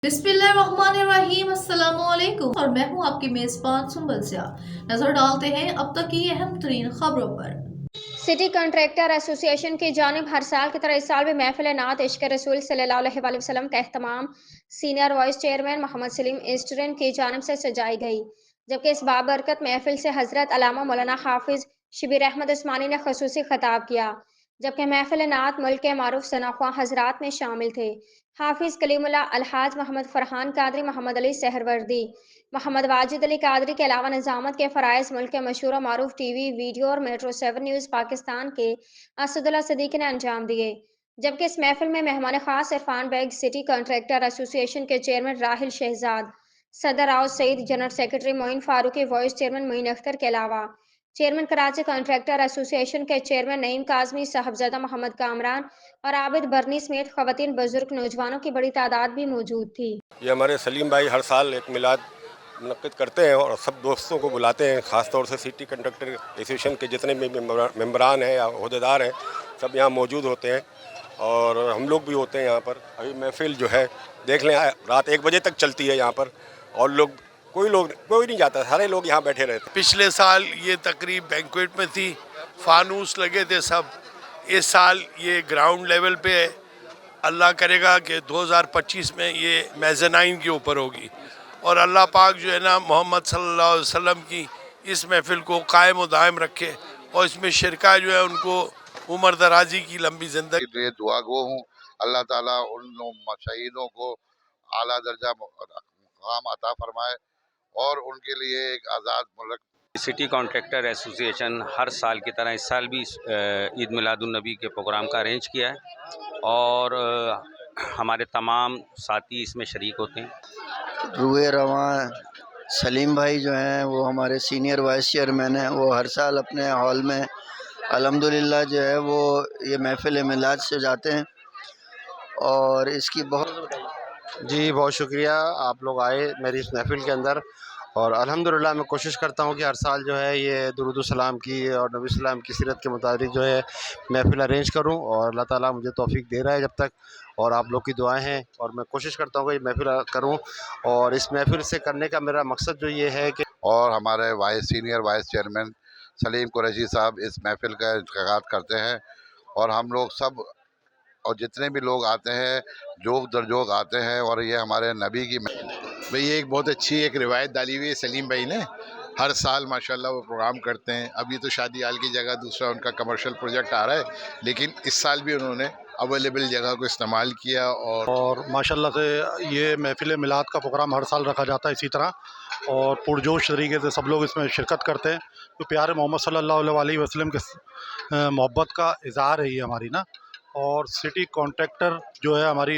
बिस्मिल्लाहिर्रहमानिर्रहीम, अस्सलामुअलैकुम और मैं हूं आपकी मेजबान सुंबल सिया। नजर डालते हैं अब तक की अहम तरीन खबरों पर। सिटी कॉन्ट्रैक्टर एसोसिएशन की जानिब हर साल की तरह इस साल भी महफिल नात इश्क रसूल सल्लल्लाहु अलैहि वसल्लम का एहतमाम senior vice chairman Mohammad Saleem student की जानिब से सजाई गई, जबकि इस बाबरकत महफिल से हजरत अल्लामा मौलाना हाफिज शबीर अहमद उस्मानी ने खसूसी खिताब किया, जबकि महफिल नात मुल्क के मारूफ सनाख्वा हजरात में शामिल थे। हाफिज कलीमुल्लाह अलहाज मोहम्मद फरहान कादरी, मोहम्मद अली सहरवर्दी, मोहम्मद वाजिद अली कादरी के अलावा निजामत के फ़राइज़ मुल्क के मशहूर मारूफ टीवी, वीडियो और मेट्रो 7 न्यूज़ पाकिस्तान के असदुल्ला सदीक ने अंजाम दिए। जबकि इस महफिल में मेहमान खास Irfan Baig, city contractor association के चेयरमैन राहिल शहजाद, सदर Rao Saeed, general secretary Moin Farooqui, vice chairman Moin Akhtar के अलावा चेयरमैन कराची कॉन्ट्रैक्टर एसोसिएशन के चेयरमैन नईम काजमी, साहबजादा मोहम्मद कामरान और आबिद बरनी समेत खवातीन, बुजुर्ग, नौजवानों की बड़ी तादाद भी मौजूद थी। ये हमारे सलीम भाई हर साल एक मिलाद मुनक्किद करते हैं और सब दोस्तों को बुलाते हैं। ख़ास तौर से सिटी कंडक्टर एसोसिएशन के जितने भी मेंबरान हैं या अहदेदार हैं, सब यहाँ मौजूद होते हैं और हम लोग भी होते हैं यहाँ पर। अभी महफिल जो है देख लें, रात 1 बजे तक चलती है यहाँ पर और कोई नहीं जाता, सारे लोग यहाँ बैठे रहते हैं। पिछले साल ये तकरीब बैंक्वेट में थी, फानूस लगे थे सब। इस साल ये ग्राउंड लेवल पे है। अल्लाह करेगा कि 2025 में ये मेज़नाइन के ऊपर होगी और अल्लाह पाक जो है ना मोहम्मद सल्लल्लाहु अलैहि वसल्लम की इस महफिल को कायम व दायम रखे और इसमें शिरका जो है उनको उम्र दराजी की लंबी ज़िंदगी के लिए दुआ गो हूँ। अल्लाह ताला उन शहीदों को आला दर्जा मकाम अता फरमाए और उनके लिए एक आज़ाद मुल्क। सिटी कॉन्ट्रैक्टर एसोसिएशन हर साल की तरह इस साल भी ईद मिलादुन्नबी के प्रोग्राम का अरेंज किया है और हमारे तमाम साथी इसमें शरीक होते हैं। रुए रवां सलीम भाई जो हैं वो हमारे सीनियर वाइस चेयरमैन हैं। वो हर साल अपने हॉल में अल्हम्दुलिल्लाह जो है वो ये महफिल मिलाद से जाते हैं और इसकी बहुत शुक्रिया आप लोग आए मेरी इस महफिल के अंदर। और अल्हम्दुलिल्लाह मैं कोशिश करता हूँ कि हर साल जो है ये दुरूद सलाम की और नबी सलाम की सीरत के मुताबिक जो है महफिल अरेंज करूँ और अल्लाह ताला मुझे तौफीक दे रहा है जब तक, और आप लोग की दुआएं हैं और मैं कोशिश करता हूँ कि ये महफिल करूँ। और इस महफिल से करने का मेरा मकसद जो ये है कि और हमारे senior vice chairman Salim Qureshi साहब इस महफिल का इंतकाद करते हैं और हम लोग सब और जितने भी लोग आते हैं जोक दर जोक आते हैं और ये हमारे नबी की भाई ये एक बहुत अच्छी एक रिवायत डाली हुई है सलीम भाई ने। हर साल माशाल्लाह वो प्रोग्राम करते हैं। अब ये तो शादी हाल की जगह दूसरा उनका कमर्शियल प्रोजेक्ट आ रहा है, लेकिन इस साल भी उन्होंने अवेलेबल जगह को इस्तेमाल किया और माशाल्लाह से ये महफिल मिलाद का प्रोग्राम हर साल रखा जाता है इसी तरह और पुरजोश तरीके से सब लोग इसमें शिरकत करते हैं। तो प्यारे मोहम्मद सल्लल्लाहु अलैहि वसल्लम के मोहब्बत का इज़हार है ये हमारी ना। और सिटी कॉन्ट्रैक्टर जो है हमारी